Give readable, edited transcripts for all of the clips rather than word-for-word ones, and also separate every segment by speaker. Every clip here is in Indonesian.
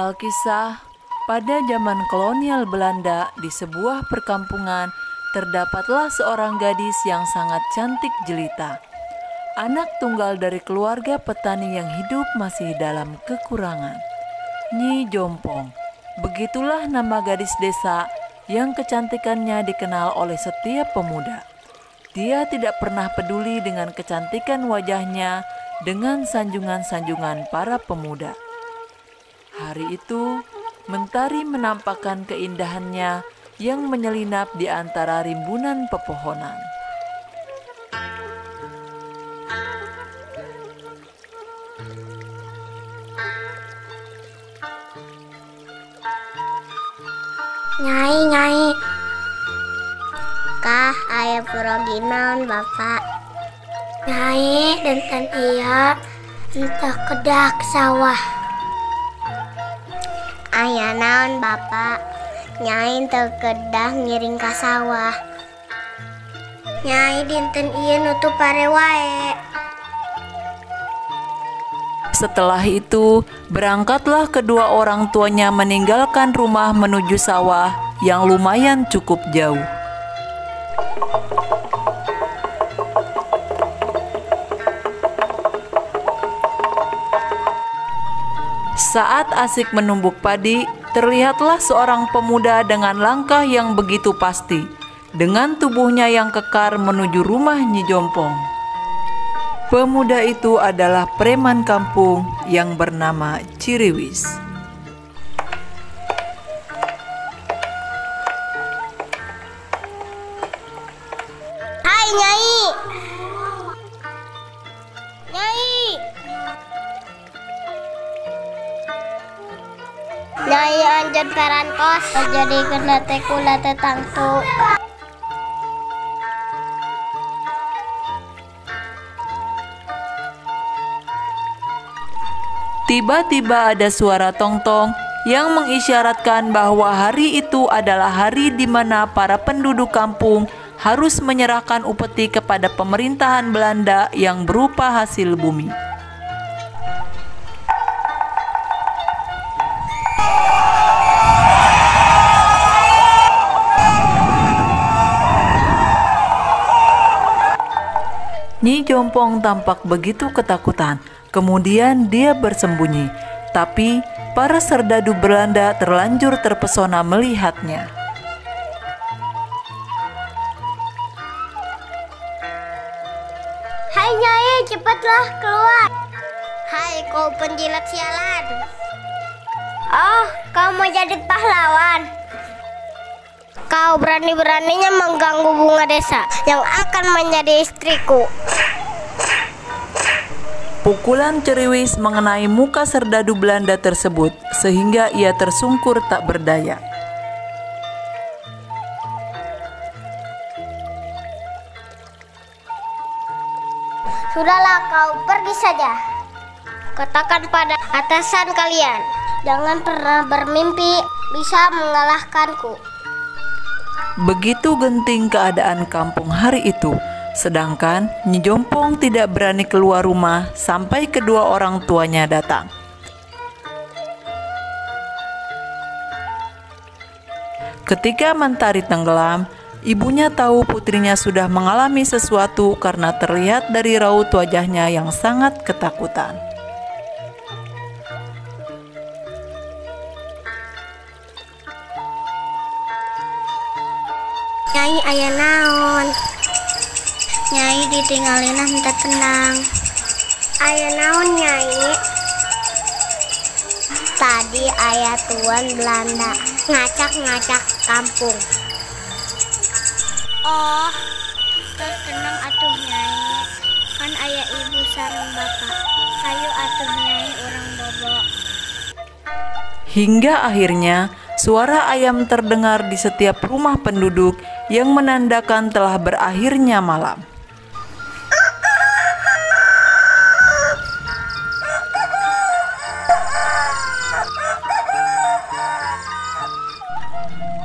Speaker 1: Alkisah, pada zaman kolonial Belanda di sebuah perkampungan terdapatlah seorang gadis yang sangat cantik jelita. Anak tunggal dari keluarga petani yang hidup masih dalam kekurangan. Nyi Jompong, begitulah nama gadis desa yang kecantikannya dikenal oleh setiap pemuda. Dia tidak pernah peduli dengan kecantikan wajahnya dengan sanjungan-sanjungan para pemuda. Hari itu, mentari menampakkan keindahannya yang menyelinap di antara rimbunan pepohonan.
Speaker 2: Nyai, kah aya puroginan bapak? Nyai, danten iya entah kedak sawah. Aya naon bapak? Nyai teu kedah ngiring ka sawah. Nyai dinten ieu nutup pare wae.
Speaker 1: Setelah itu, berangkatlah kedua orang tuanya meninggalkan rumah menuju sawah yang lumayan cukup jauh. Saat asik menumbuk padi, terlihatlah seorang pemuda dengan langkah yang begitu pasti, dengan tubuhnya yang kekar menuju rumah Nyi Jompong. Pemuda itu adalah preman kampung yang bernama Ciriwis.
Speaker 2: Hai Nyai. Nyai. Nyai anjeun peran kos jadi kena teh kula teh tangtu.
Speaker 1: Tiba-tiba ada suara tong-tong yang mengisyaratkan bahwa hari itu adalah hari di mana para penduduk kampung harus menyerahkan upeti kepada pemerintahan Belanda yang berupa hasil bumi. Nyi Jompong tampak begitu ketakutan. Kemudian dia bersembunyi, tapi para serdadu Belanda terlanjur terpesona melihatnya.
Speaker 2: Hai Nyai, cepatlah keluar. Hai kau penjilat sialan. Oh, kau mau jadi pahlawan. Kau berani-beraninya mengganggu bunga desa yang akan menjadi istriku.
Speaker 1: Pukulan Ciriwis mengenai muka serdadu Belanda tersebut sehingga ia tersungkur tak berdaya.
Speaker 2: Sudahlah, kau pergi saja. Katakan pada atasan kalian, jangan pernah bermimpi bisa mengalahkanku.
Speaker 1: Begitu genting keadaan kampung hari itu. Sedangkan Nyi Jompong tidak berani keluar rumah sampai kedua orang tuanya datang. Ketika mentari tenggelam, ibunya tahu putrinya sudah mengalami sesuatu karena terlihat dari raut wajahnya yang sangat ketakutan.
Speaker 2: Nyai aya naon? Nyai ditinggalin minta tenang. Aya naon Nyai? Tadi aya tuan Belanda ngacak-ngacak kampung. Oh, terus tenang atuh Nyai. Kan aya ibu sareng bapak. Hayu atuh Nyai urang bobo.
Speaker 1: Hingga akhirnya suara ayam terdengar di setiap rumah penduduk yang menandakan telah berakhirnya malam.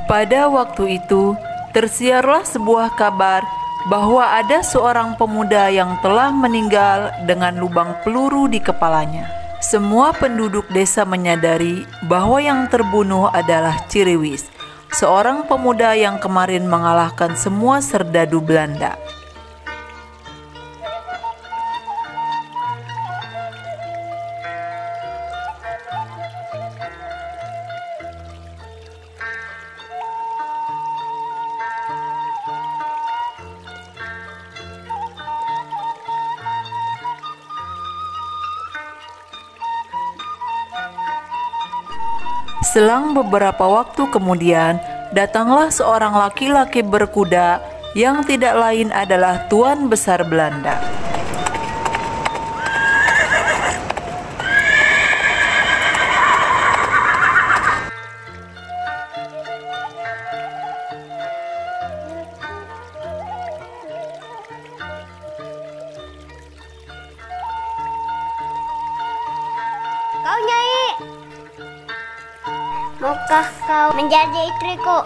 Speaker 1: Pada waktu itu, tersiarlah sebuah kabar bahwa ada seorang pemuda yang telah meninggal dengan lubang peluru di kepalanya. Semua penduduk desa menyadari bahwa yang terbunuh adalah Ciriwis, seorang pemuda yang kemarin mengalahkan semua serdadu Belanda. Selang beberapa waktu kemudian, datanglah seorang laki-laki berkuda yang tidak lain adalah Tuan Besar Belanda.
Speaker 2: Kau Nyai, maukah kau menjadi istriku?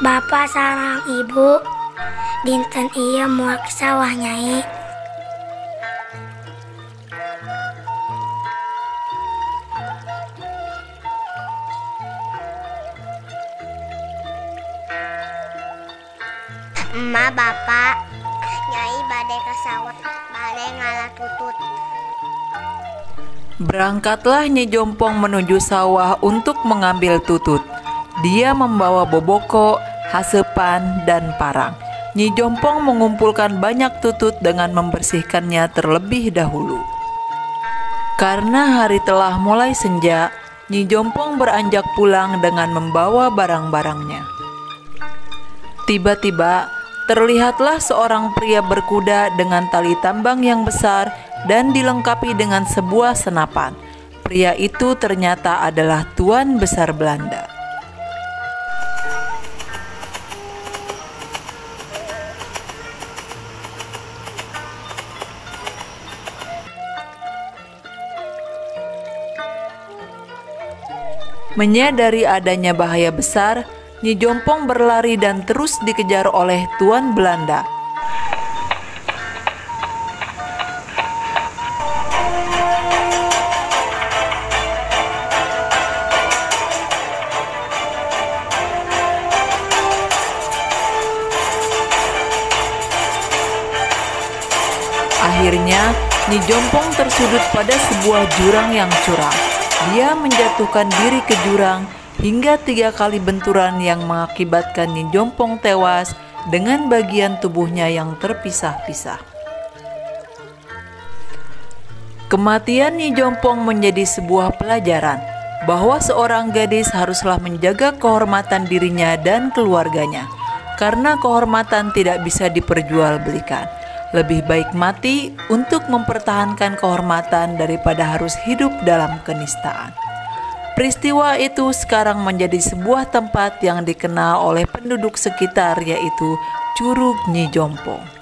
Speaker 3: Bapak sarang ibu, dinten iya moal ke sawah Nyai.
Speaker 2: Emak bapak, Nyai bade ke sawah, bade ngalah tutut.
Speaker 1: Berangkatlah Nyi Jompong menuju sawah untuk mengambil tutut. Dia membawa boboko, hasepan, dan parang. Nyi Jompong mengumpulkan banyak tutut dengan membersihkannya terlebih dahulu. Karena hari telah mulai senja, Nyi Jompong beranjak pulang dengan membawa barang-barangnya. Tiba-tiba, terlihatlah seorang pria berkuda dengan tali tambang yang besar dan dilengkapi dengan sebuah senapan. Pria itu ternyata adalah Tuan Besar Belanda. Menyadari adanya bahaya besar, Nyi Jompong berlari dan terus dikejar oleh Tuan Belanda. Akhirnya, Nyi Jompong tersudut pada sebuah jurang yang curam. Dia menjatuhkan diri ke jurang hingga 3 kali benturan yang mengakibatkan Nyi Jompong tewas dengan bagian tubuhnya yang terpisah-pisah. Kematian Nyi Jompong menjadi sebuah pelajaran bahwa seorang gadis haruslah menjaga kehormatan dirinya dan keluarganya, karena kehormatan tidak bisa diperjualbelikan. Lebih baik mati untuk mempertahankan kehormatan daripada harus hidup dalam kenistaan. Peristiwa itu sekarang menjadi sebuah tempat yang dikenal oleh penduduk sekitar, yaitu Curug Nyi Jompong.